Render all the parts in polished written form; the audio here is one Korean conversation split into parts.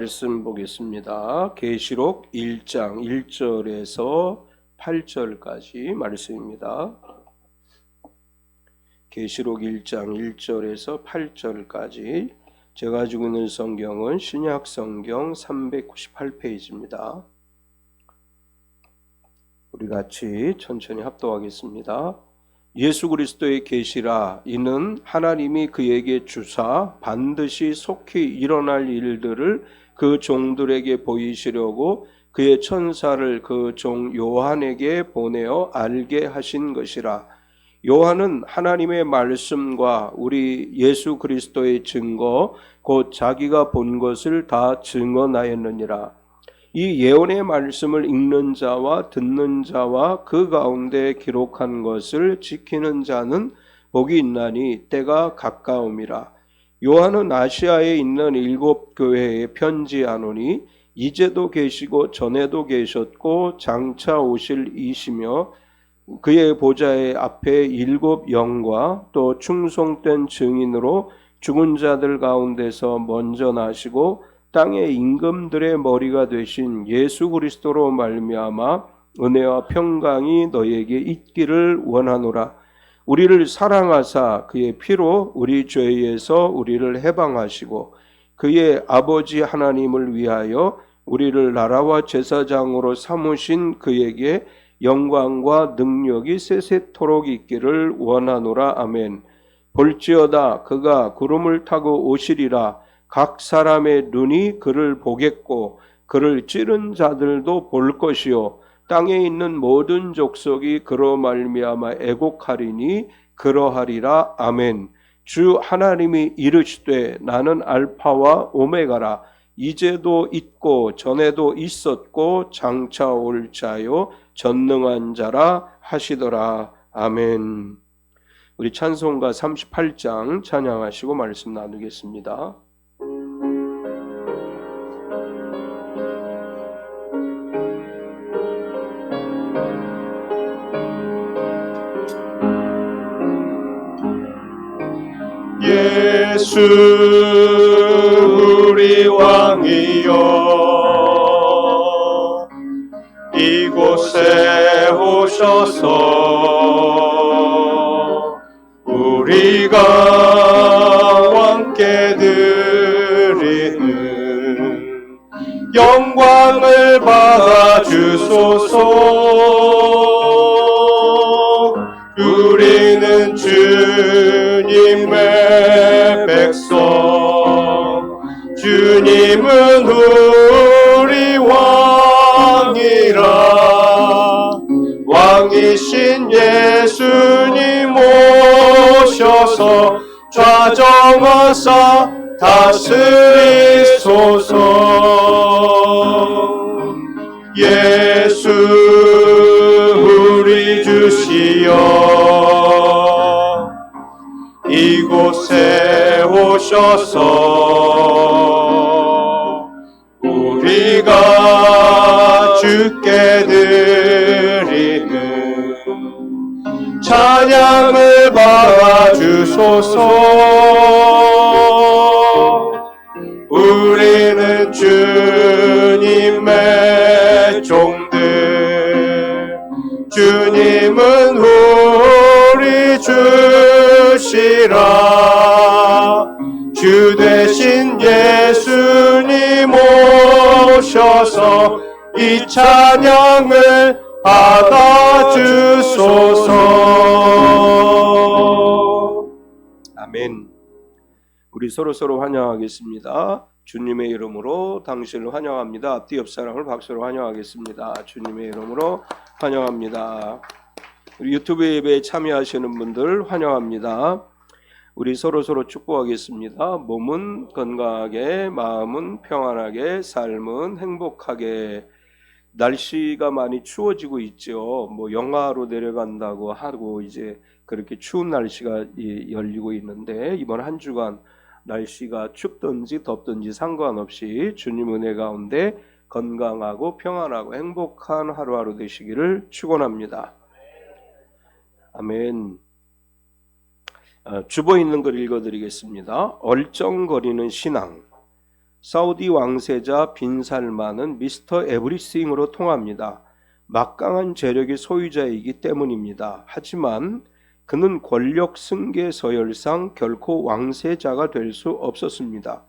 말씀 보겠습니다. 계시록 1장 1절에서 8절까지 말씀입니다. 계시록 1장 1절에서 8절까지 제가 가지고 있는 성경은 신약 성경 398페이지입니다. 우리 같이 천천히 합독하겠습니다. 예수 그리스도의 계시라. 이는 하나님이 그에게 주사 반드시 속히 일어날 일들을 그 종들에게 보이시려고 그의 천사를 그 종 요한에게 보내어 알게 하신 것이라. 요한은 하나님의 말씀과 우리 예수 그리스도의 증거 곧 자기가 본 것을 다 증언하였느니라. 이 예언의 말씀을 읽는 자와 듣는 자와 그 가운데 기록한 것을 지키는 자는 복이 있나니 때가 가까움이라. 요한은 아시아에 있는 7 교회에 편지하노니 이제도 계시고 전에도 계셨고 장차 오실 이시며 그의 보좌의 앞에 7 영과 또 충성된 증인으로 죽은 자들 가운데서 먼저 나시고 땅의 임금들의 머리가 되신 예수 그리스도로 말미암아 은혜와 평강이 너에게 있기를 원하노라. 우리를 사랑하사 그의 피로 우리 죄에서 우리를 해방하시고 그의 아버지 하나님을 위하여 우리를 나라와 제사장으로 삼으신 그에게 영광과 능력이 세세토록 있기를 원하노라. 아멘. 볼지어다 그가 구름을 타고 오시리라. 각 사람의 눈이 그를 보겠고 그를 찌른 자들도 볼 것이요 땅에 있는 모든 족속이 그로 말미암아 애곡하리니 그러하리라. 아멘. 주 하나님이 이르시되 나는 알파와 오메가라. 이제도 있고 전에도 있었고 장차 올 자요 전능한 자라 하시더라. 아멘. 우리 찬송가 38장 찬양하시고 말씀 나누겠습니다. 예수 우리 왕이여 이곳에 오셔서 우리가 왕께 드리는 영광을 받아주소서. 우리는 주님의 백성, 주님은 우리 왕이라. 왕이신 예수님 오셔서 좌정하사 다스리소서. 예수 우리 주시여 이곳에 오셔서 우리가 주께 드리는 찬양을 받아주소서. 우리는 주님의 종들, 주님은 우리 주시라. 주 되신 예수님 오셔서 이 찬양을 받아주소서. 아멘. 우리 서로 환영하겠습니다. 주님의 이름으로 당신을 환영합니다. 앞뒤 옆 사람을 박수로 환영하겠습니다. 주님의 이름으로 환영합니다. 우리 유튜브 예배에 참여하시는 분들 환영합니다. 우리 서로 축복하겠습니다. 몸은 건강하게, 마음은 평안하게, 삶은 행복하게. 날씨가 많이 추워지고 있죠. 영하로 내려간다고 하고 이제 그렇게 추운 날씨가 열리고 있는데 이번 한 주간 날씨가 춥든지 덥든지 상관없이 주님 은혜 가운데 건강하고 평안하고 행복한 하루하루 되시기를 축원합니다. 아멘. 주보 있는 글 읽어드리겠습니다. 얼쩡거리는 신앙. 사우디 왕세자 빈 살만은 미스터 에브리싱으로 통합니다. 막강한 재력의 소유자이기 때문입니다. 하지만 그는 권력 승계 서열상 결코 왕세자가 될 수 없었습니다.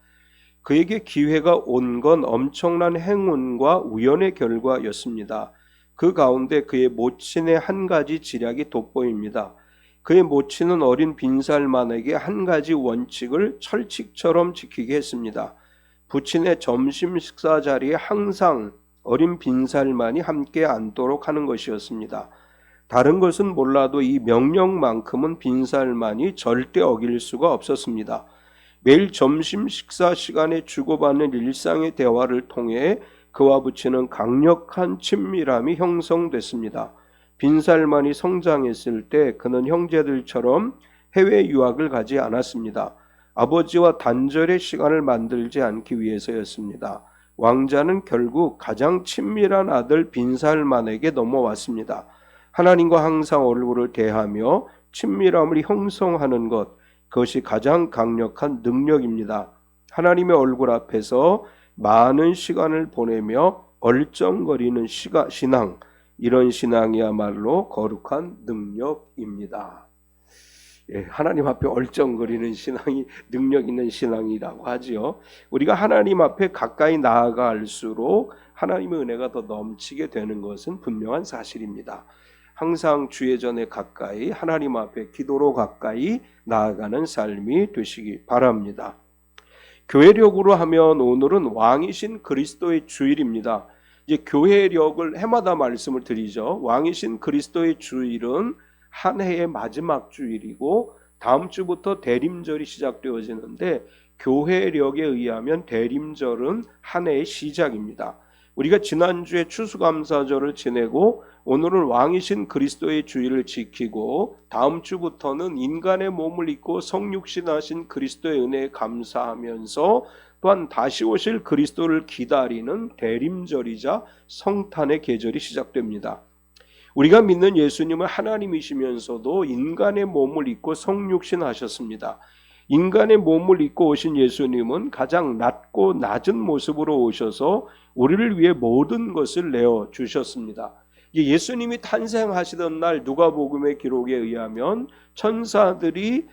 그에게 기회가 온 건 엄청난 행운과 우연의 결과였습니다. 그 가운데 그의 모친의 한 가지 지략이 돋보입니다. 그의 모친은 어린 빈살만에게 한 가지 원칙을 철칙처럼 지키게 했습니다. 부친의 점심 식사 자리에 항상 어린 빈살만이 함께 앉도록 하는 것이었습니다. 다른 것은 몰라도 이 명령만큼은 빈살만이 절대 어길 수가 없었습니다. 매일 점심 식사 시간에 주고받는 일상의 대화를 통해 그와 부친은 강력한 친밀함이 형성됐습니다. 빈살만이 성장했을 때 그는 형제들처럼 해외 유학을 가지 않았습니다. 아버지와 단절의 시간을 만들지 않기 위해서였습니다. 왕자는 결국 가장 친밀한 아들 빈살만에게 넘어왔습니다. 하나님과 항상 얼굴을 대하며 친밀함을 형성하는 것, 그것이 가장 강력한 능력입니다. 하나님의 얼굴 앞에서 많은 시간을 보내며 얼쩡거리는 신앙, 이런 신앙이야말로 거룩한 능력입니다. 하나님 앞에 얼쩡거리는 신앙이 능력 있는 신앙이라고 하지요. 우리가 하나님 앞에 가까이 나아갈수록 하나님의 은혜가 더 넘치게 되는 것은 분명한 사실입니다. 항상 주의 전에 가까이, 하나님 앞에 기도로 가까이 나아가는 삶이 되시기 바랍니다. 교회력으로 하면 오늘은 왕이신 그리스도의 주일입니다. 이제 교회력을 해마다 말씀을 드리죠. 왕이신 그리스도의 주일은 한 해의 마지막 주일이고 다음 주부터 대림절이 시작되어지는데 교회력에 의하면 대림절은 한 해의 시작입니다. 우리가 지난주에 추수감사절을 지내고 오늘은 왕이신 그리스도의 주일을 지키고 다음 주부터는 인간의 몸을 입고 성육신하신 그리스도의 은혜에 감사하면서 또한 다시 오실 그리스도를 기다리는 대림절이자 성탄의 계절이 시작됩니다. 우리가 믿는 예수님은 하나님이시면서도 인간의 몸을 입고 성육신하셨습니다. 인간의 몸을 입고 오신 예수님은 가장 낮고 낮은 모습으로 오셔서 우리를 위해 모든 것을 내어주셨습니다. 예수님이 탄생하시던 날 누가복음의 기록에 의하면 천사들이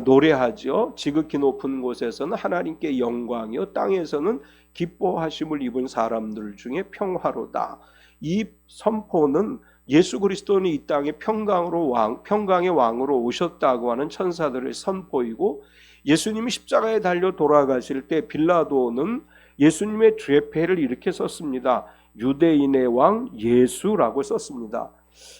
노래하죠. 지극히 높은 곳에서는 하나님께 영광이요 땅에서는 기뻐하심을 입은 사람들 중에 평화로다. 이 선포는 예수 그리스도는 이 땅에 평강의 왕으로 오셨다고 하는 천사들의 선포이고 예수님이 십자가에 달려 돌아가실 때 빌라도는 예수님의 죄패를 이렇게 썼습니다. 유대인의 왕 예수라고 썼습니다.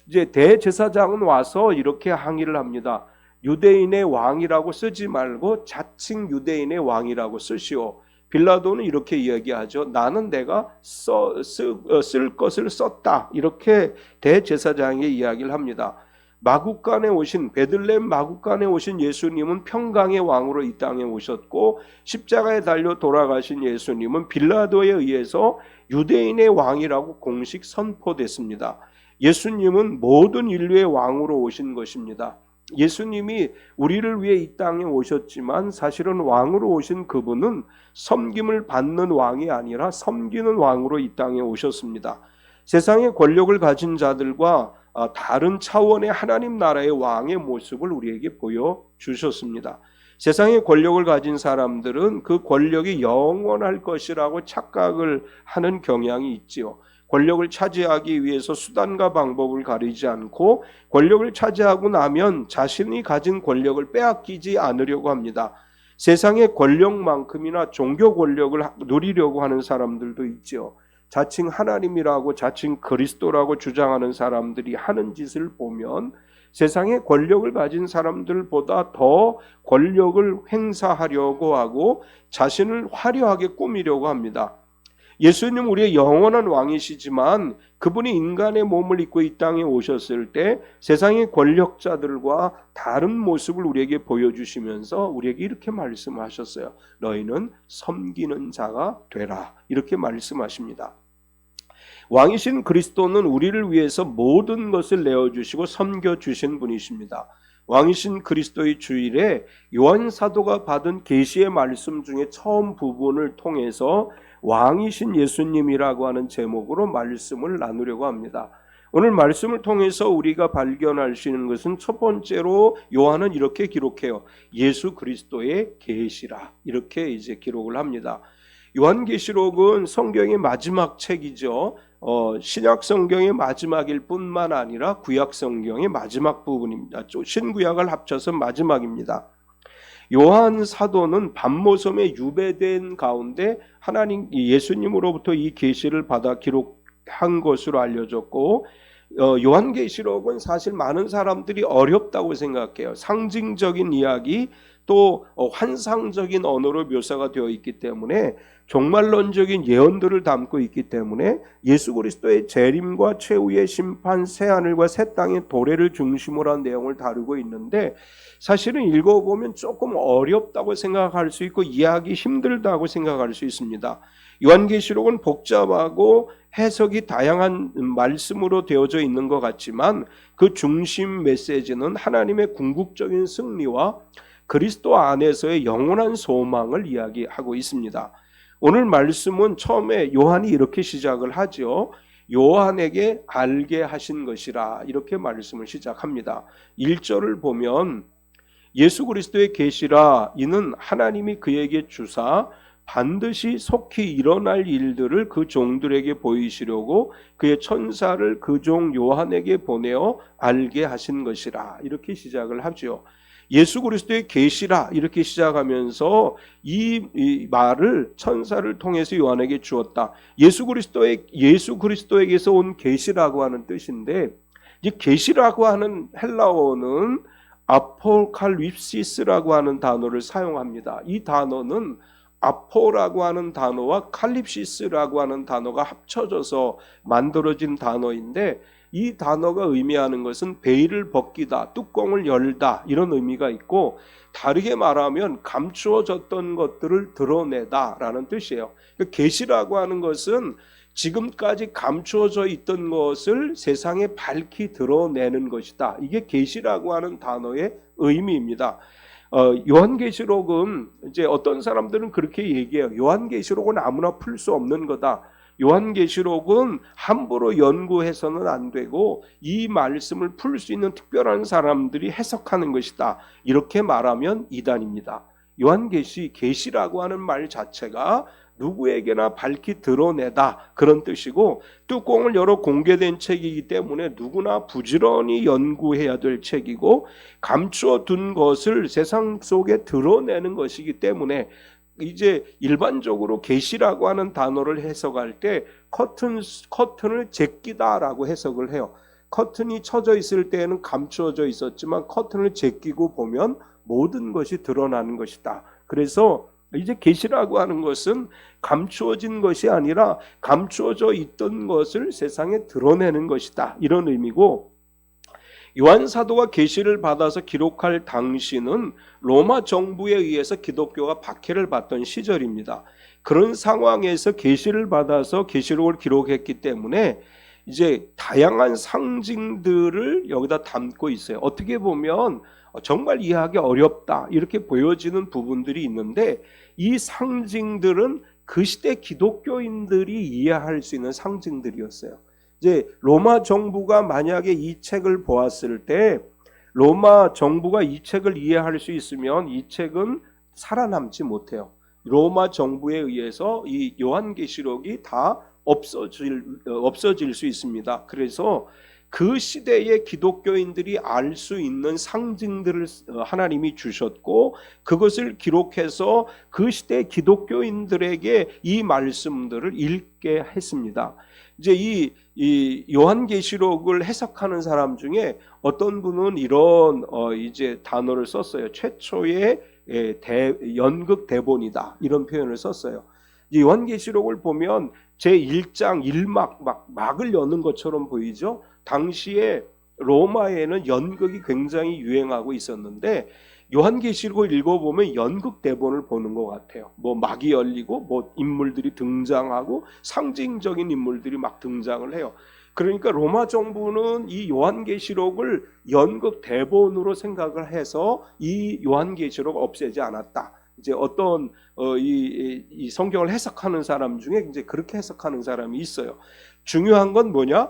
이제 대제사장은 와서 이렇게 항의를 합니다. 유대인의 왕이라고 쓰지 말고 자칭 유대인의 왕이라고 쓰시오. 빌라도는 이렇게 이야기하죠. 나는 내가 쓸 것을 썼다. 이렇게 대제사장의 이야기를 합니다. 마국간에 오신 베들레헴 마국간에 오신 예수님은 평강의 왕으로 이 땅에 오셨고 십자가에 달려 돌아가신 예수님은 빌라도에 의해서 유대인의 왕이라고 공식 선포됐습니다. 예수님은 모든 인류의 왕으로 오신 것입니다. 예수님이 우리를 위해 이 땅에 오셨지만 사실은 왕으로 오신 그분은 섬김을 받는 왕이 아니라 섬기는 왕으로 이 땅에 오셨습니다. 세상의 권력을 가진 자들과 다른 차원의 하나님 나라의 왕의 모습을 우리에게 보여주셨습니다. 세상의 권력을 가진 사람들은 그 권력이 영원할 것이라고 착각을 하는 경향이 있지요. 권력을 차지하기 위해서 수단과 방법을 가리지 않고 권력을 차지하고 나면 자신이 가진 권력을 빼앗기지 않으려고 합니다. 세상의 권력만큼이나 종교 권력을 누리려고 하는 사람들도 있죠. 자칭 하나님이라고 자칭 그리스도라고 주장하는 사람들이 하는 짓을 보면 세상의 권력을 가진 사람들보다 더 권력을 행사하려고 하고 자신을 화려하게 꾸미려고 합니다. 예수님 우리의 영원한 왕이시지만 그분이 인간의 몸을 입고 이 땅에 오셨을 때 세상의 권력자들과 다른 모습을 우리에게 보여주시면서 우리에게 이렇게 말씀하셨어요. 너희는 섬기는 자가 되라. 이렇게 말씀하십니다. 왕이신 그리스도는 우리를 위해서 모든 것을 내어주시고 섬겨주신 분이십니다. 왕이신 그리스도의 주일에 요한 사도가 받은 계시의 말씀 중에 처음 부분을 통해서 왕이신 예수님이라고 하는 제목으로 말씀을 나누려고 합니다. 오늘 말씀을 통해서 우리가 발견할 수 있는 것은 첫 번째로 요한은 이렇게 기록해요. 예수 그리스도의 계시라, 이렇게 이제 기록을 합니다. 요한계시록은 성경의 마지막 책이죠. 신약 성경의 마지막일 뿐만 아니라 구약 성경의 마지막 부분입니다. 신구약을 합쳐서 마지막입니다. 요한 사도는 반모섬에 유배된 가운데 하나님 예수님으로부터 이 계시를 받아 기록한 것으로 알려졌고, 요한계시록은 사실 많은 사람들이 어렵다고 생각해요. 상징적인 이야기 또 환상적인 언어로 묘사가 되어 있기 때문에, 종말론적인 예언들을 담고 있기 때문에 예수 그리스도의 재림과 최후의 심판, 새하늘과 새 땅의 도래를 중심으로 한 내용을 다루고 있는데, 사실은 읽어보면 조금 어렵다고 생각할 수 있고 이해하기 힘들다고 생각할 수 있습니다. 요한계시록은 복잡하고 해석이 다양한 말씀으로 되어져 있는 것 같지만, 그 중심 메시지는 하나님의 궁극적인 승리와 그리스도 안에서의 영원한 소망을 이야기하고 있습니다. 오늘 말씀은 처음에 요한이 이렇게 시작을 하죠. 요한에게 알게 하신 것이라, 이렇게 말씀을 시작합니다. 1절을 보면 예수 그리스도의 계시라, 이는 하나님이 그에게 주사 반드시 속히 일어날 일들을 그 종들에게 보이시려고 그의 천사를 그 종 요한에게 보내어 알게 하신 것이라, 이렇게 시작을 하죠. 예수 그리스도의 계시라, 이렇게 시작하면서 이 말을 천사를 통해서 요한에게 주었다. 예수 그리스도에게서 온 계시라고 하는 뜻인데, 이 계시라고 하는 헬라어는 아포칼립시스라고 하는 단어를 사용합니다. 이 단어는 아포라고 하는 단어와 칼립시스라고 하는 단어가 합쳐져서 만들어진 단어인데, 이 단어가 의미하는 것은 베일을 벗기다, 뚜껑을 열다, 이런 의미가 있고, 다르게 말하면 감추어졌던 것들을 드러내다 라는 뜻이에요. 계시라고 하는 것은 지금까지 감추어져 있던 것을 세상에 밝히 드러내는 것이다. 이게 계시라고 하는 단어의 의미입니다. 요한계시록은 이제 어떤 사람들은 그렇게 얘기해요. 요한계시록은 아무나 풀 수 없는 거다. 요한계시록은 함부로 연구해서는 안 되고 이 말씀을 풀 수 있는 특별한 사람들이 해석하는 것이다. 이렇게 말하면 이단입니다. 계시라고 하는 말 자체가 누구에게나 밝히 드러내다, 그런 뜻이고, 뚜껑을 열어 공개된 책이기 때문에 누구나 부지런히 연구해야 될 책이고, 감추어 둔 것을 세상 속에 드러내는 것이기 때문에, 이제 일반적으로 계시라고 하는 단어를 해석할 때 커튼을 제끼다라고 해석을 해요. 커튼이 쳐져 있을 때에는 감추어져 있었지만 커튼을 제끼고 보면 모든 것이 드러나는 것이다. 그래서 이제 계시라고 하는 것은 감추어진 것이 아니라 감추어져 있던 것을 세상에 드러내는 것이다, 이런 의미고, 요한 사도가 계시를 받아서 기록할 당시는 로마 정부에 의해서 기독교가 박해를 받던 시절입니다. 그런 상황에서 계시를 받아서 계시록을 기록했기 때문에 이제 다양한 상징들을 여기다 담고 있어요. 어떻게 보면 정말 이해하기 어렵다, 이렇게 보여지는 부분들이 있는데, 이 상징들은 그 시대 기독교인들이 이해할 수 있는 상징들이었어요. 이제 로마 정부가 만약에 이 책을 보았을 때, 로마 정부가 이 책을 이해할 수 있으면 이 책은 살아남지 못해요. 로마 정부에 의해서 이 요한계시록이 다 없어질 수 있습니다. 그래서 그 시대의 기독교인들이 알 수 있는 상징들을 하나님이 주셨고, 그것을 기록해서 그 시대 기독교인들에게 이 말씀들을 읽게 했습니다. 이제 이 요한계시록을 해석하는 사람 중에 어떤 분은 이런 이제 단어를 썼어요. 최초의 연극 대본이다, 이런 표현을 썼어요. 이 요한계시록을 보면 제1장 1막 막을 여는 것처럼 보이죠. 당시에 로마에는 연극이 굉장히 유행하고 있었는데, 요한계시록을 읽어보면 연극 대본을 보는 것 같아요. 뭐 막이 열리고 뭐 인물들이 등장하고 상징적인 인물들이 막 등장을 해요. 그러니까 로마 정부는 이 요한계시록을 연극 대본으로 생각을 해서 이 요한계시록 없애지 않았다. 이제 어떤 이 성경을 해석하는 사람 중에 이제 그렇게 해석하는 사람이 있어요. 중요한 건 뭐냐?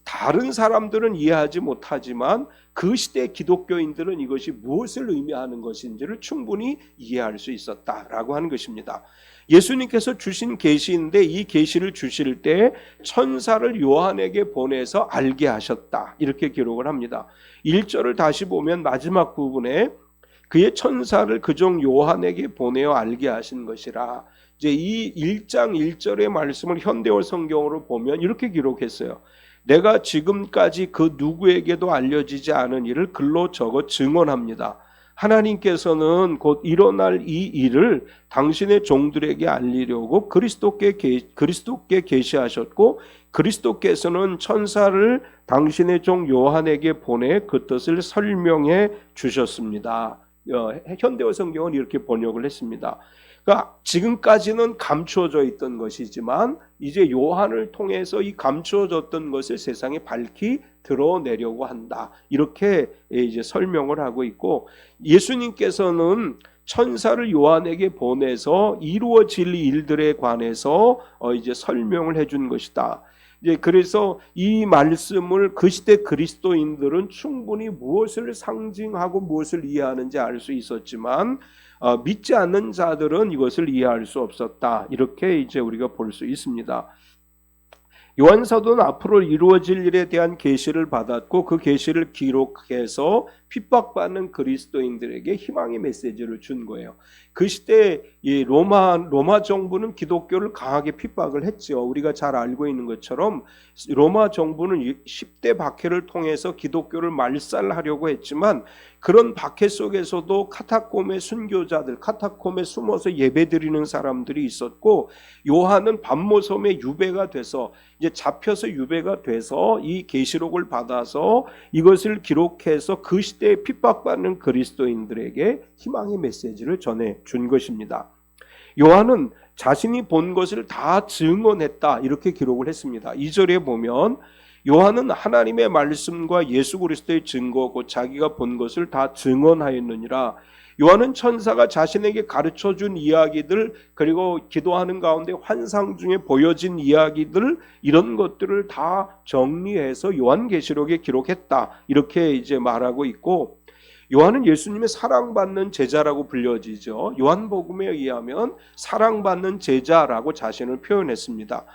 다른 사람들은 이해하지 못하지만 그 시대 기독교인들은 이것이 무엇을 의미하는 것인지를 충분히 이해할 수 있었다라고 하는 것입니다. 예수님께서 주신 계시인데 이 계시를 주실 때 천사를 요한에게 보내서 알게 하셨다, 이렇게 기록을 합니다. 1절을 다시 보면 마지막 부분에 그의 천사를 그종 요한에게 보내어 알게 하신 것이라. 이제 이 1장 1절의 말씀을 현대어 성경으로 보면 이렇게 기록했어요. 내가 지금까지 그 누구에게도 알려지지 않은 일을 글로 적어 증언합니다. 하나님께서는 곧 일어날 이 일을 당신의 종들에게 알리려고 그리스도께 계시하셨고, 그리스도께서는 천사를 당신의 종 요한에게 보내 그 뜻을 설명해 주셨습니다. 현대어 성경은 이렇게 번역을 했습니다. 그러니까 지금까지는 감추어져 있던 것이지만 이제 요한을 통해서 이 감추어졌던 것을 세상에 밝히 드러내려고 한다, 이렇게 이제 설명을 하고 있고, 예수님께서는 천사를 요한에게 보내서 이루어질 일들에 관해서 이제 설명을 해준 것이다. 이제 그래서 이 말씀을 그 시대 그리스도인들은 충분히 무엇을 상징하고 무엇을 이해하는지 알 수 있었지만 믿지 않는 자들은 이것을 이해할 수 없었다, 이렇게 이제 우리가 볼 수 있습니다. 요한사도는 앞으로 이루어질 일에 대한 계시를 받았고 그 계시를 기록해서 핍박받는 그리스도인들에게 희망의 메시지를 준 거예요. 그 시대 이 로마 정부는 기독교를 강하게 핍박을 했죠. 우리가 잘 알고 있는 것처럼 로마 정부는 10대 박해를 통해서 기독교를 말살하려고 했지만 그런 박해 속에서도 카타콤의 순교자들, 카타콤에 숨어서 예배드리는 사람들이 있었고, 요한은 밤모섬에 유배가 돼서 이제 잡혀서 유배가 돼서 이 계시록을 받아서 이것을 기록해서 그 시대에 핍박받는 그리스도인들에게 희망의 메시지를 전해 준 것입니다. 요한은 자신이 본 것을 다 증언했다, 이렇게 기록을 했습니다. 2절에 보면 요한은 하나님의 말씀과 예수 그리스도의 증거고 자기가 본 것을 다 증언하였느니라. 요한은 천사가 자신에게 가르쳐준 이야기들, 그리고 기도하는 가운데 환상 중에 보여진 이야기들, 이런 것들을 다 정리해서 요한계시록에 기록했다, 이렇게 이제 말하고 있고, 요한은 예수님의 사랑받는 제자라고 불려지죠. 요한복음에 의하면 사랑받는 제자라고 자신을 표현했습니다.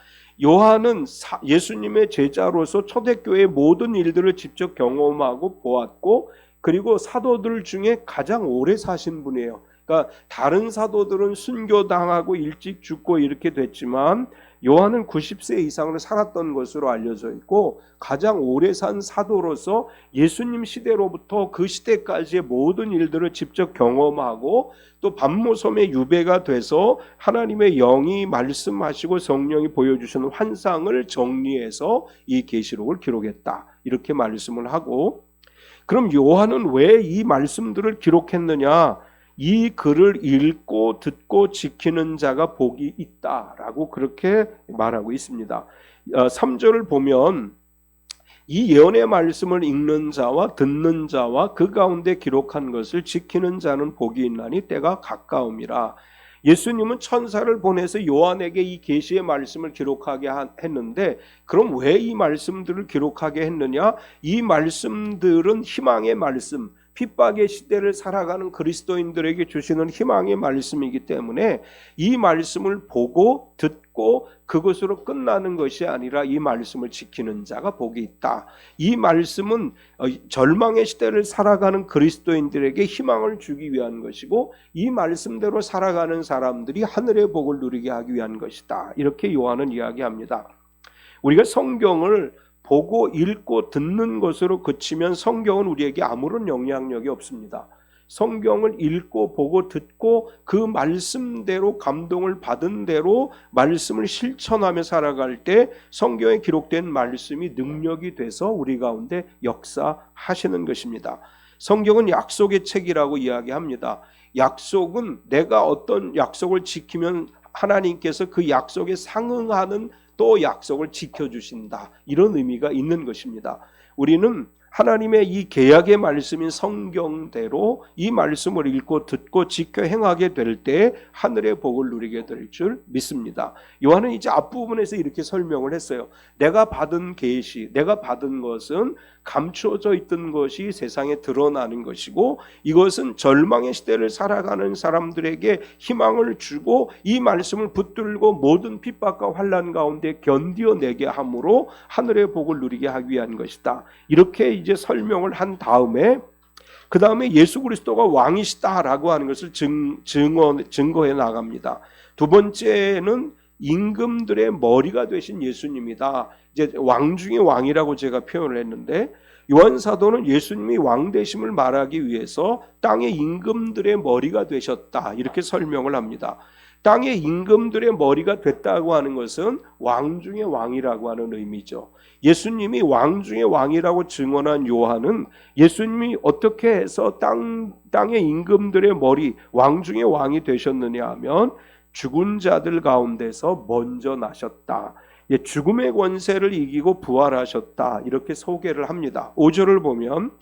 요한은 예수님의 제자로서 초대교회의 모든 일들을 직접 경험하고 보았고, 그리고 사도들 중에 가장 오래 사신 분이에요. 그러니까 다른 사도들은 순교당하고 일찍 죽고 이렇게 됐지만 요한은 90세 이상을 살았던 것으로 알려져 있고, 가장 오래 산 사도로서 예수님 시대로부터 그 시대까지의 모든 일들을 직접 경험하고 또 밤모섬에 유배가 돼서 하나님의 영이 말씀하시고 성령이 보여주시는 환상을 정리해서 이 계시록을 기록했다, 이렇게 말씀을 하고, 그럼 요한은 왜 이 말씀들을 기록했느냐? 이 글을 읽고 듣고 지키는 자가 복이 있다라고 그렇게 말하고 있습니다. 3절을 보면 이 예언의 말씀을 읽는 자와 듣는 자와 그 가운데 기록한 것을 지키는 자는 복이 있나니 때가 가까움이라. 예수님은 천사를 보내서 요한에게 이 계시의 말씀을 기록하게 했는데, 그럼 왜 이 말씀들을 기록하게 했느냐? 이 말씀들은 희망의 말씀, 핍박의 시대를 살아가는 그리스도인들에게 주시는 희망의 말씀이기 때문에 이 말씀을 보고 듣고 그것으로 끝나는 것이 아니라 이 말씀을 지키는 자가 복이 있다. 이 말씀은 절망의 시대를 살아가는 그리스도인들에게 희망을 주기 위한 것이고, 이 말씀대로 살아가는 사람들이 하늘의 복을 누리게 하기 위한 것이다, 이렇게 요한은 이야기합니다. 우리가 성경을 보고 읽고 듣는 것으로 그치면 성경은 우리에게 아무런 영향력이 없습니다. 성경을 읽고 보고 듣고 그 말씀대로 감동을 받은 대로 말씀을 실천하며 살아갈 때 성경에 기록된 말씀이 능력이 돼서 우리 가운데 역사하시는 것입니다. 성경은 약속의 책이라고 이야기합니다. 약속은 내가 어떤 약속을 지키면 하나님께서 그 약속에 상응하는 또 약속을 지켜주신다. 이런 의미가 있는 것입니다. 우리는 하나님의 이 계약의 말씀인 성경대로 이 말씀을 읽고 듣고 지켜 행하게 될 때 하늘의 복을 누리게 될 줄 믿습니다. 요한은 이제 앞부분에서 이렇게 설명을 했어요. 내가 받은 계시, 내가 받은 것은 감추어져 있던 것이 세상에 드러나는 것이고, 이것은 절망의 시대를 살아가는 사람들에게 희망을 주고 이 말씀을 붙들고 모든 핍박과 환난 가운데 견디어내게 함으로 하늘의 복을 누리게 하기 위한 것이다. 이렇게 이제 설명을 한 다음에 그 다음에 예수 그리스도가 왕이시다라고 하는 것을 증거해 나갑니다. 두 번째는 임금들의 머리가 되신 예수님이다. 이제 왕 중의 왕이라고 제가 표현을 했는데, 요한 사도는 예수님이 왕 되심을 말하기 위해서 땅의 임금들의 머리가 되셨다 이렇게 설명을 합니다. 땅의 임금들의 머리가 됐다고 하는 것은 왕 중의 왕이라고 하는 의미죠. 예수님이 왕 중의 왕이라고 증언한 요한은 예수님이 어떻게 해서 땅의 임금들의 머리, 왕 중의 왕이 되셨느냐 하면 죽은 자들 가운데서 먼저 나셨다. 죽음의 권세를 이기고 부활하셨다. 이렇게 소개를 합니다. 5절을 보면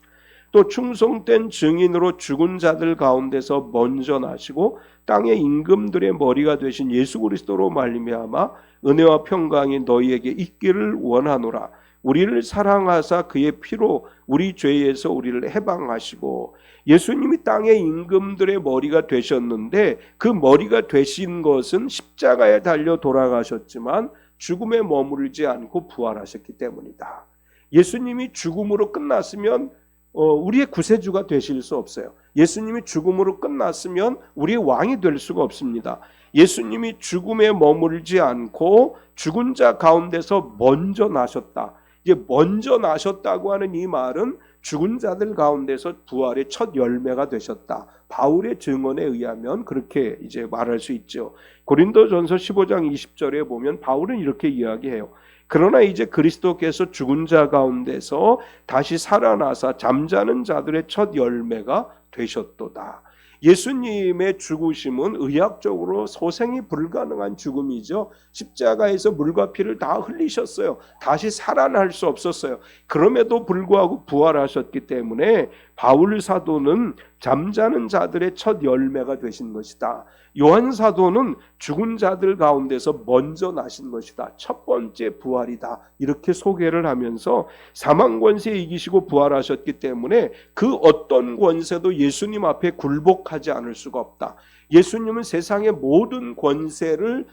또 충성된 증인으로 죽은 자들 가운데서 먼저 나시고 땅의 임금들의 머리가 되신 예수 그리스도로 말미암아 은혜와 평강이 너희에게 있기를 원하노라. 우리를 사랑하사 그의 피로 우리 죄에서 우리를 해방하시고, 예수님이 땅의 임금들의 머리가 되셨는데 그 머리가 되신 것은 십자가에 달려 돌아가셨지만 죽음에 머무르지 않고 부활하셨기 때문이다. 예수님이 죽음으로 끝났으면 우리의 구세주가 되실 수 없어요. 예수님이 죽음으로 끝났으면 우리의 왕이 될 수가 없습니다. 예수님이 죽음에 머물지 않고 죽은 자 가운데서 먼저 나셨다. 이제 먼저 나셨다고 하는 이 말은 죽은 자들 가운데서 부활의 첫 열매가 되셨다. 바울의 증언에 의하면 그렇게 이제 말할 수 있죠. 고린도전서 15장 20절에 보면 바울은 이렇게 이야기해요. 그러나 이제 그리스도께서 죽은 자 가운데서 다시 살아나사 잠자는 자들의 첫 열매가 되셨도다. 예수님의 죽으심은 의학적으로 소생이 불가능한 죽음이죠. 십자가에서 물과 피를 다 흘리셨어요. 다시 살아날 수 없었어요. 그럼에도 불구하고 부활하셨기 때문에 바울 사도는 잠자는 자들의 첫 열매가 되신 것이다. 요한 사도는 죽은 자들 가운데서 먼저 나신 것이다. 첫 번째 부활이다. 이렇게 소개를 하면서 사망 권세 이기시고 부활하셨기 때문에 그 어떤 권세도 예수님 앞에 굴복하지 않을 수가 없다. 예수님은 세상의 모든 권세를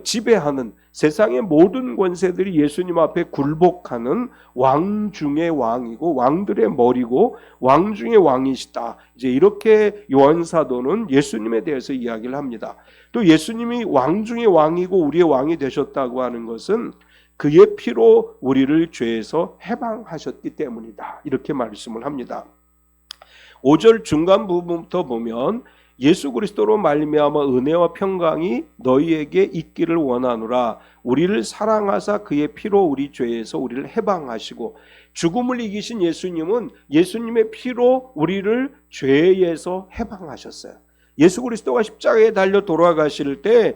지배하는, 세상의 모든 권세들이 예수님 앞에 굴복하는 왕 중의 왕이고 왕들의 머리고 왕 중의 왕이시다. 이제 이렇게 요한 사도는 예수님에 대해서 이야기를 합니다. 또 예수님이 왕 중의 왕이고 우리의 왕이 되셨다고 하는 것은 그의 피로 우리를 죄에서 해방하셨기 때문이다. 이렇게 말씀을 합니다. 5절 중간 부분부터 보면 예수 그리스도로 말미암아 은혜와 평강이 너희에게 있기를 원하노라. 우리를 사랑하사 그의 피로 우리 죄에서 우리를 해방하시고, 죽음을 이기신 예수님은 예수님의 피로 우리를 죄에서 해방하셨어요. 예수 그리스도가 십자가에 달려 돌아가실 때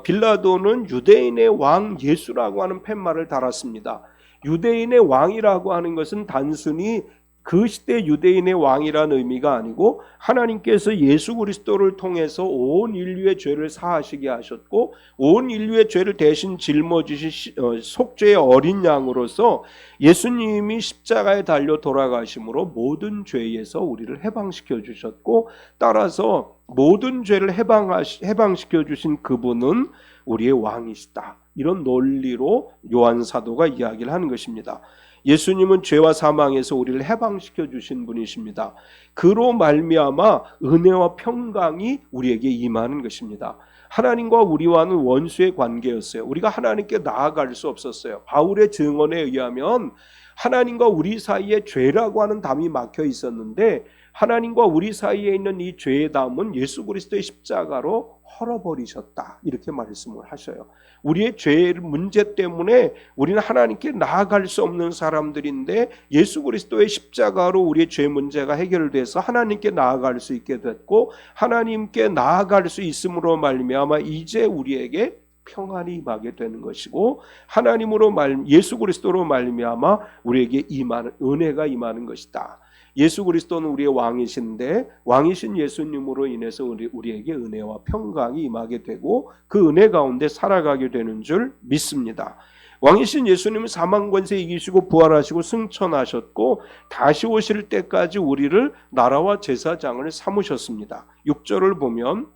빌라도는 유대인의 왕 예수라고 하는 팻말을 달았습니다. 유대인의 왕이라고 하는 것은 단순히 그 시대 유대인의 왕이라는 의미가 아니고 하나님께서 예수 그리스도를 통해서 온 인류의 죄를 사하시게 하셨고 온 인류의 죄를 대신 짊어지신 속죄의 어린 양으로서 예수님이 십자가에 달려 돌아가심으로 모든 죄에서 우리를 해방시켜 주셨고, 따라서 모든 죄를 해방시켜 주신 그분은 우리의 왕이시다. 이런 논리로 요한 사도가 이야기를 하는 것입니다. 예수님은 죄와 사망에서 우리를 해방시켜 주신 분이십니다. 그로 말미암아 은혜와 평강이 우리에게 임하는 것입니다. 하나님과 우리와는 원수의 관계였어요. 우리가 하나님께 나아갈 수 없었어요. 바울의 증언에 의하면 하나님과 우리 사이에 죄라고 하는 담이 막혀 있었는데 하나님과 우리 사이에 있는 이 죄의 담은 예수 그리스도의 십자가로 헐어버리셨다. 이렇게 말씀을 하셔요. 우리의 죄의 문제 때문에 우리는 하나님께 나아갈 수 없는 사람들인데 예수 그리스도의 십자가로 우리의 죄 문제가 해결돼서 하나님께 나아갈 수 있게 됐고, 하나님께 나아갈 수 있음으로 말미암아 이제 우리에게 평안이 임하게 되는 것이고 하나님으로 예수 그리스도로 말미암아 우리에게 임하는 은혜가 임하는 것이다. 예수 그리스도는 우리의 왕이신데 왕이신 예수님으로 인해서 우리에게 은혜와 평강이 임하게 되고 그 은혜 가운데 살아가게 되는 줄 믿습니다. 왕이신 예수님은 사망 권세 이기시고 부활하시고 승천하셨고 다시 오실 때까지 우리를 나라와 제사장을 삼으셨습니다. 6절을 보면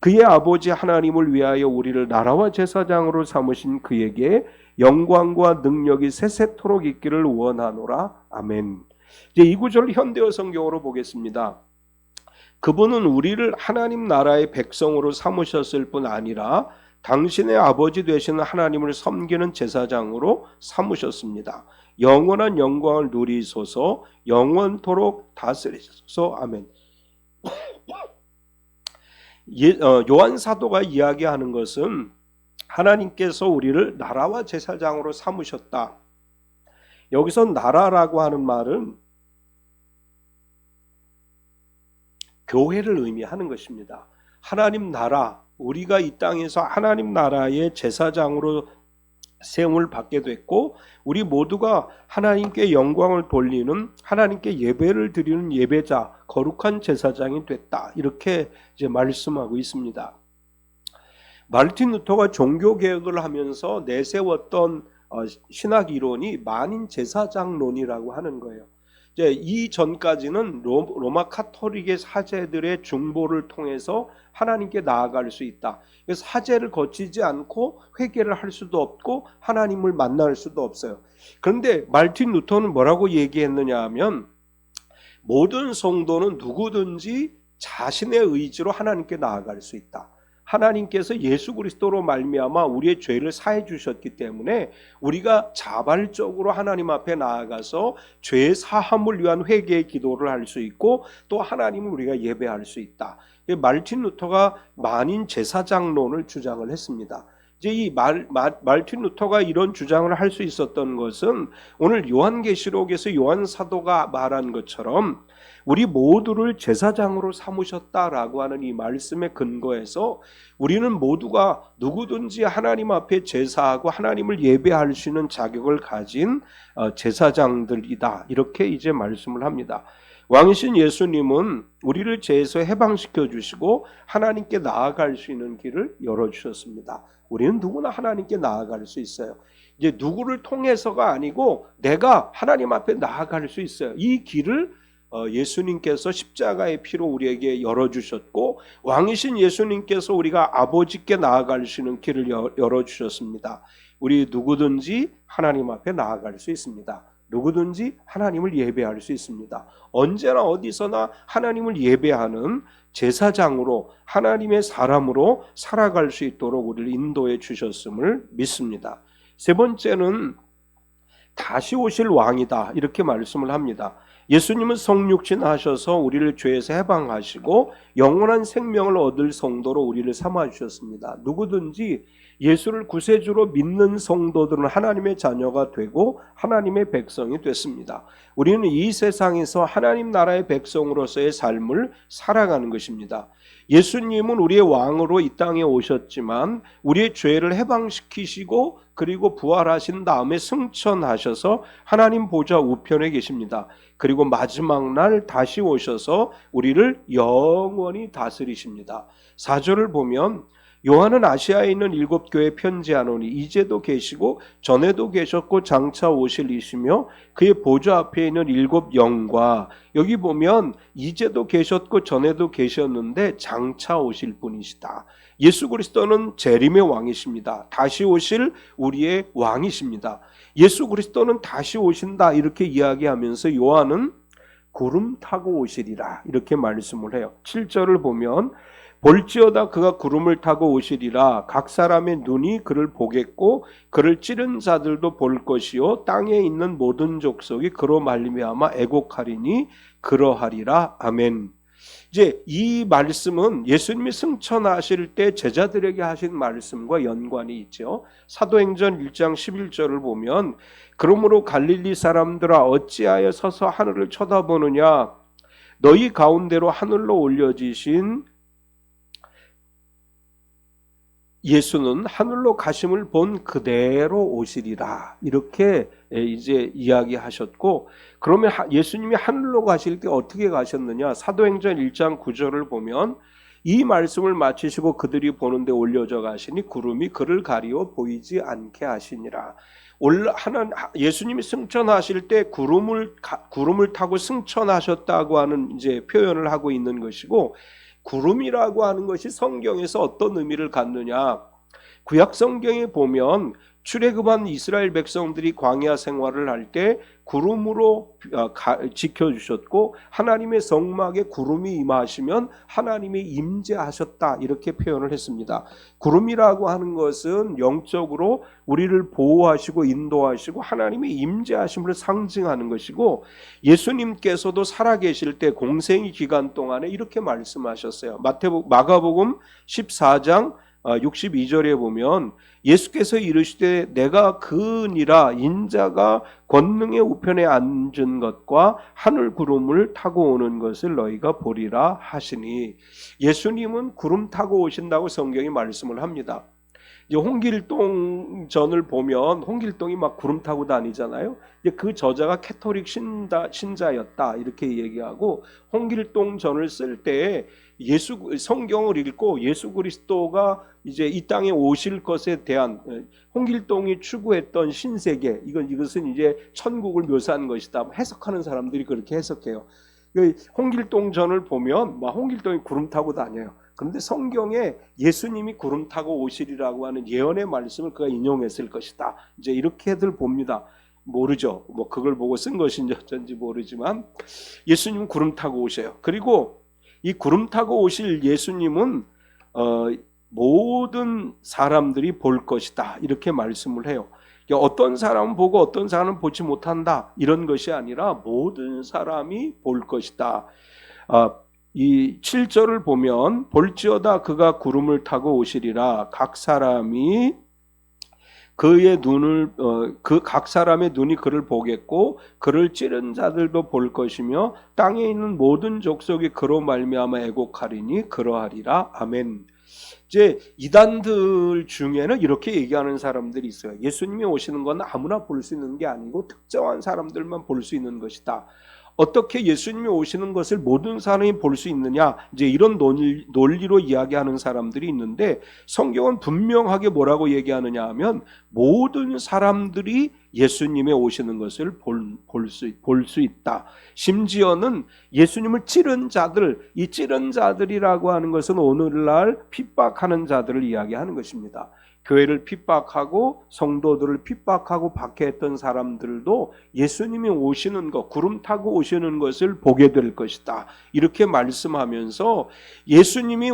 그의 아버지 하나님을 위하여 우리를 나라와 제사장으로 삼으신 그에게 영광과 능력이 세세토록 있기를 원하노라. 아멘. 이제 이 구절을 현대어 성경으로 보겠습니다. 그분은 우리를 하나님 나라의 백성으로 삼으셨을 뿐 아니라 당신의 아버지 되시는 하나님을 섬기는 제사장으로 삼으셨습니다. 영원한 영광을 누리소서, 영원토록 다스리소서. 아멘. 요한 사도가 이야기하는 것은 하나님께서 우리를 나라와 제사장으로 삼으셨다. 여기서 나라라고 하는 말은 교회를 의미하는 것입니다. 하나님 나라, 우리가 이 땅에서 하나님 나라의 제사장으로 세움을 받게 됐고 우리 모두가 하나님께 영광을 돌리는 하나님께 예배를 드리는 예배자, 거룩한 제사장이 됐다. 이렇게 이제 말씀하고 있습니다. 마르틴 루터가 종교 개혁을 하면서 내세웠던 신학 이론이 만인 제사장론이라고 하는 거예요. 이제 이 전까지는 로마 카톨릭의 사제들의 중보를 통해서 하나님께 나아갈 수 있다. 그래서 사제를 거치지 않고 회개를 할 수도 없고 하나님을 만날 수도 없어요. 그런데 마르틴 루터는 뭐라고 얘기했느냐 하면 모든 성도는 누구든지 자신의 의지로 하나님께 나아갈 수 있다. 하나님께서 예수 그리스도로 말미암아 우리의 죄를 사해 주셨기 때문에 우리가 자발적으로 하나님 앞에 나아가서 죄 사함을 위한 회개의 기도를 할 수 있고 또 하나님을 우리가 예배할 수 있다. 마르틴 루터가 만인 제사장론을 주장을 했습니다. 이제 이 마르틴 루터가 이런 주장을 할 수 있었던 것은 오늘 요한계시록에서 요한 사도가 말한 것처럼 우리 모두를 제사장으로 삼으셨다라고 하는 이 말씀에 근거해서 우리는 모두가 누구든지 하나님 앞에 제사하고 하나님을 예배할 수 있는 자격을 가진 제사장들이다. 이렇게 이제 말씀을 합니다. 왕이신 예수님은 우리를 죄에서 해방시켜 주시고 하나님께 나아갈 수 있는 길을 열어주셨습니다. 우리는 누구나 하나님께 나아갈 수 있어요. 이제 누구를 통해서가 아니고 내가 하나님 앞에 나아갈 수 있어요. 이 길을 예수님께서 십자가의 피로 우리에게 열어주셨고 왕이신 예수님께서 우리가 아버지께 나아갈 수 있는 길을 열어주셨습니다. 우리 누구든지 하나님 앞에 나아갈 수 있습니다. 누구든지 하나님을 예배할 수 있습니다. 언제나 어디서나 하나님을 예배하는 제사장으로 하나님의 사람으로 살아갈 수 있도록 우리를 인도해 주셨음을 믿습니다. 세 번째는 다시 오실 왕이다 이렇게 말씀을 합니다. 예수님은 성육신 하셔서 우리를 죄에서 해방하시고 영원한 생명을 얻을 성도로 우리를 삼아 주셨습니다. 누구든지 예수를 구세주로 믿는 성도들은 하나님의 자녀가 되고 하나님의 백성이 됐습니다. 우리는 이 세상에서 하나님 나라의 백성으로서의 삶을 살아가는 것입니다. 예수님은 우리의 왕으로 이 땅에 오셨지만 우리의 죄를 해방시키시고 그리고 부활하신 다음에 승천하셔서 하나님 보좌 우편에 계십니다. 그리고 마지막 날 다시 오셔서 우리를 영원히 다스리십니다. 4절을 보면 요한은 아시아에 있는 7교회에 편지하노니 이제도 계시고 전에도 계셨고 장차 오실 이시며 그의 보좌 앞에 있는 7 영과 여기 보면 이제도 계셨고 전에도 계셨는데 장차 오실 분이시다. 예수 그리스도는 재림의 왕이십니다. 다시 오실 우리의 왕이십니다. 예수 그리스도는 다시 오신다 이렇게 이야기하면서 요한은 구름 타고 오시리라 이렇게 말씀을 해요. 7절을 보면 볼지어다 그가 구름을 타고 오시리라 각 사람의 눈이 그를 보겠고 그를 찌른 자들도 볼 것이요 땅에 있는 모든 족속이 그로 말미암아 애곡하리니 그러하리라. 아멘. 이제 이 말씀은 예수님이 승천하실 때 제자들에게 하신 말씀과 연관이 있죠. 사도행전 1장 11절을 보면 그러므로 갈릴리 사람들아 어찌하여 서서 하늘을 쳐다보느냐 너희 가운데로 하늘로 올려지신 예수는 하늘로 가심을 본 그대로 오시리라 이렇게 이제 이야기하셨고, 그러면 예수님이 하늘로 가실 때 어떻게 가셨느냐? 사도행전 1장 9절을 보면 이 말씀을 마치시고 그들이 보는데 올려져 가시니 구름이 그를 가리워 보이지 않게 하시니라. 예수님이 승천하실 때 구름을 타고 승천하셨다고 하는 이제 표현을 하고 있는 것이고, 구름이라고 하는 것이 성경에서 어떤 의미를 갖느냐? 구약 성경에 보면 출애굽한 이스라엘 백성들이 광야 생활을 할 때 구름으로 지켜주셨고, 하나님의 성막에 구름이 임하시면 하나님이 임재하셨다 이렇게 표현을 했습니다. 구름이라고 하는 것은 영적으로 우리를 보호하시고 인도하시고 하나님의 임재하심을 상징하는 것이고, 예수님께서도 살아계실 때 공생의 기간 동안에 이렇게 말씀하셨어요. 마가복음 14장 62절에 보면 예수께서 이르시되 내가 그니라 인자가 권능의 우편에 앉은 것과 하늘 구름을 타고 오는 것을 너희가 보리라 하시니, 예수님은 구름 타고 오신다고 성경이 말씀을 합니다. 이제 홍길동 전을 보면 홍길동이 막 구름 타고 다니잖아요. 이제 그 저자가 캐토릭 신자였다 이렇게 얘기하고, 홍길동 전을 쓸 때 성경을 읽고 예수 그리스도가 이제 이 땅에 오실 것에 대한 홍길동이 추구했던 신세계, 이것은 이제 천국을 묘사한 것이다 해석하는 사람들이 그렇게 해석해요. 홍길동 전을 보면 막 홍길동이 구름 타고 다녀요. 그런데 성경에 예수님이 구름 타고 오시리라고 하는 예언의 말씀을 그가 인용했을 것이다. 이제 이렇게들 봅니다. 모르죠. 뭐 그걸 보고 쓴 것인지 어쩐지 모르지만 예수님은 구름 타고 오셔요. 그리고 이 구름 타고 오실 예수님은 모든 사람들이 볼 것이다 이렇게 말씀을 해요. 어떤 사람은 보고 어떤 사람은 보지 못한다 이런 것이 아니라 모든 사람이 볼 것이다. 이 7절을 보면 볼지어다 그가 구름을 타고 오시리라 각 사람의 눈이 그를 보겠고 그를 찌른 자들도 볼 것이며 땅에 있는 모든 족속이 그로 말미암아 애곡하리니 그러하리라. 아멘. 이제 이단들 중에는 이렇게 얘기하는 사람들이 있어요. 예수님이 오시는 건 아무나 볼 수 있는 게 아니고 특정한 사람들만 볼 수 있는 것이다. 어떻게 예수님이 오시는 것을 모든 사람이 볼 수 있느냐, 이제 이런 논리로 이야기하는 사람들이 있는데, 성경은 분명하게 뭐라고 얘기하느냐 하면 모든 사람들이 예수님의 오시는 것을 볼 수 있다. 심지어는 예수님을 찌른 자들, 이 찌른 자들이라고 하는 것은 오늘날 핍박하는 자들을 이야기하는 것입니다. 교회를 핍박하고 성도들을 핍박하고 박해했던 사람들도 예수님이 오시는 것, 구름 타고 오시는 것을 보게 될 것이다 이렇게 말씀하면서, 예수님이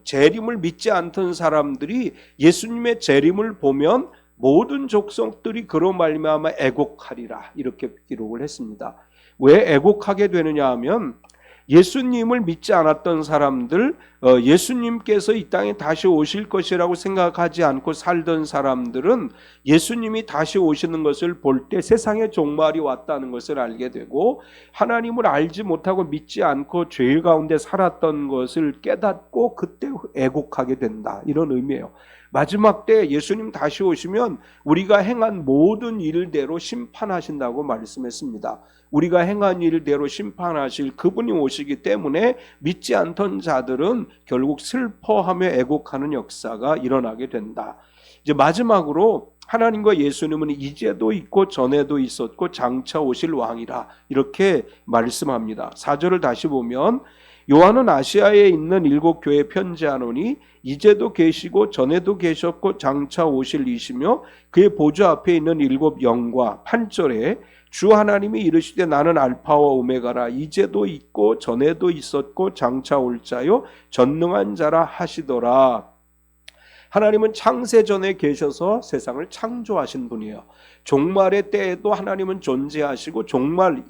재림을 믿지 않던 사람들이 예수님의 재림을 보면 모든 족속들이 그로 말미암아 애곡하리라 이렇게 기록을 했습니다. 왜 애곡하게 되느냐 하면, 예수님을 믿지 않았던 사람들, 예수님께서 이 땅에 다시 오실 것이라고 생각하지 않고 살던 사람들은 예수님이 다시 오시는 것을 볼 때 세상의 종말이 왔다는 것을 알게 되고, 하나님을 알지 못하고 믿지 않고 죄 가운데 살았던 것을 깨닫고 그때 애곡하게 된다 이런 의미예요. 마지막 때 예수님 다시 오시면 우리가 행한 모든 일대로 심판하신다고 말씀했습니다. 우리가 행한 일대로 심판하실 그분이 오시기 때문에 믿지 않던 자들은 결국 슬퍼하며 애곡하는 역사가 일어나게 된다. 이제 마지막으로 하나님과 예수님은 이제도 있고 전에도 있었고 장차 오실 왕이라 이렇게 말씀합니다. 4절을 다시 보면, 요한은 아시아에 있는 7교회에 편지하노니 이제도 계시고 전에도 계셨고 장차 오실 이시며 그의 보좌 앞에 있는 7 영과 8절에 주 하나님이 이르시되 나는 알파와 오메가라 이제도 있고 전에도 있었고 장차 올 자요 전능한 자라 하시더라. 하나님은 창세 전에 계셔서 세상을 창조하신 분이에요. 종말의 때에도 하나님은 존재하시고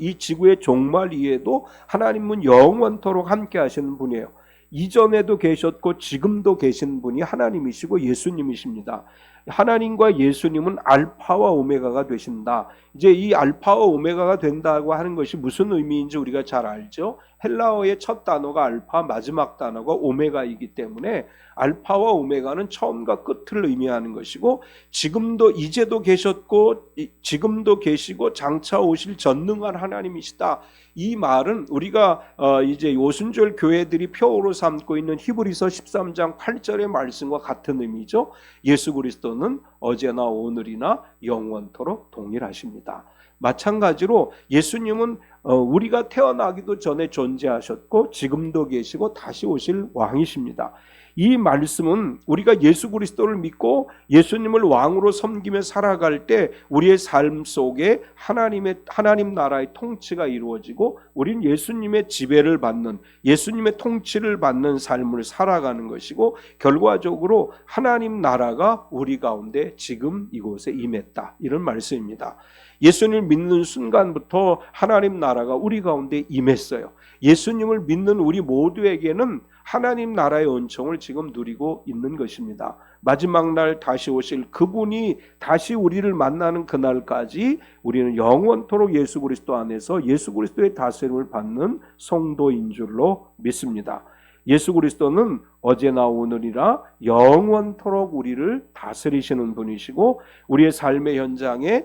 이 지구의 종말 이에도 하나님은 영원토록 함께 하시는 분이에요. 이전에도 계셨고 지금도 계신 분이 하나님이시고 예수님이십니다. 하나님과 예수님은 알파와 오메가가 되신다. 이제 이 알파와 오메가가 된다고 하는 것이 무슨 의미인지 우리가 잘 알죠. 헬라어의 첫 단어가 알파, 마지막 단어가 오메가이기 때문에 알파와 오메가는 처음과 끝을 의미하는 것이고, 지금도 이제도 계셨고 지금도 계시고 장차 오실 전능한 하나님이시다. 이 말은 우리가 이제 오순절 교회들이 표어로 삼고 있는 히브리서 13장 8절의 말씀과 같은 의미죠. 예수 그리스도는 어제나 오늘이나 영원토록 동일하십니다. 마찬가지로 예수님은 우리가 태어나기도 전에 존재하셨고 지금도 계시고 다시 오실 왕이십니다. 이 말씀은 우리가 예수 그리스도를 믿고 예수님을 왕으로 섬기며 살아갈 때 우리의 삶 속에 하나님 나라의 통치가 이루어지고 우리는 예수님의 지배를 받는, 예수님의 통치를 받는 삶을 살아가는 것이고, 결과적으로 하나님 나라가 우리 가운데 지금 이곳에 임했다, 이런 말씀입니다. 예수님을 믿는 순간부터 하나님 나라가 우리 가운데 임했어요. 예수님을 믿는 우리 모두에게는 하나님 나라의 은총을 지금 누리고 있는 것입니다. 마지막 날 다시 오실 그분이 다시 우리를 만나는 그날까지 우리는 영원토록 예수 그리스도 안에서 예수 그리스도의 다스림을 받는 성도인 줄로 믿습니다. 예수 그리스도는 어제나 오늘이라 영원토록 우리를 다스리시는 분이시고, 우리의 삶의 현장에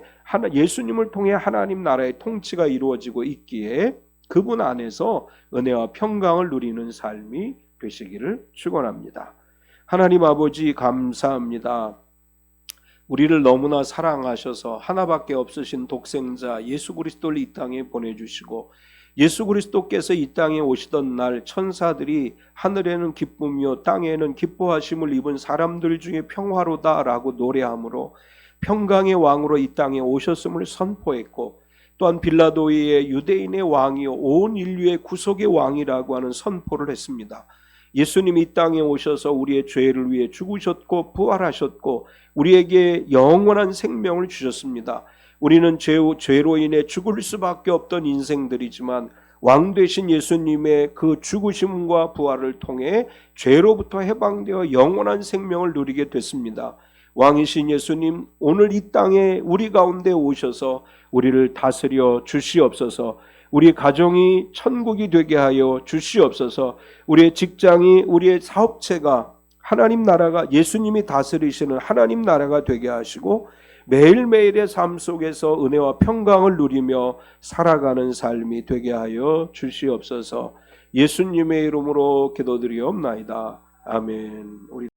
예수님을 통해 하나님 나라의 통치가 이루어지고 있기에 그분 안에서 은혜와 평강을 누리는 삶이 되시기를 축원합니다. 하나님 아버지 감사합니다. 우리를 너무나 사랑하셔서 하나밖에 없으신 독생자 예수 그리스도를 이 땅에 보내주시고, 예수 그리스도께서 이 땅에 오시던 날 천사들이 하늘에는 기쁨이요 땅에는 기뻐하심을 입은 사람들 중에 평화로다라고 노래하므로 평강의 왕으로 이 땅에 오셨음을 선포했고, 또한 빌라도의 유대인의 왕이요 온 인류의 구속의 왕이라고 하는 선포를 했습니다. 예수님이 이 땅에 오셔서 우리의 죄를 위해 죽으셨고 부활하셨고 우리에게 영원한 생명을 주셨습니다. 우리는 죄로 인해 죽을 수밖에 없던 인생들이지만 왕 되신 예수님의 그 죽으심과 부활을 통해 죄로부터 해방되어 영원한 생명을 누리게 됐습니다. 왕이신 예수님, 오늘 이 땅에 우리 가운데 오셔서 우리를 다스려 주시옵소서. 우리 가정이 천국이 되게 하여 주시옵소서. 우리의 직장이, 우리의 사업체가 하나님 나라가, 예수님이 다스리시는 하나님 나라가 되게 하시고 매일매일의 삶 속에서 은혜와 평강을 누리며 살아가는 삶이 되게 하여 주시옵소서. 예수님의 이름으로 기도드리옵나이다. 아멘. 우리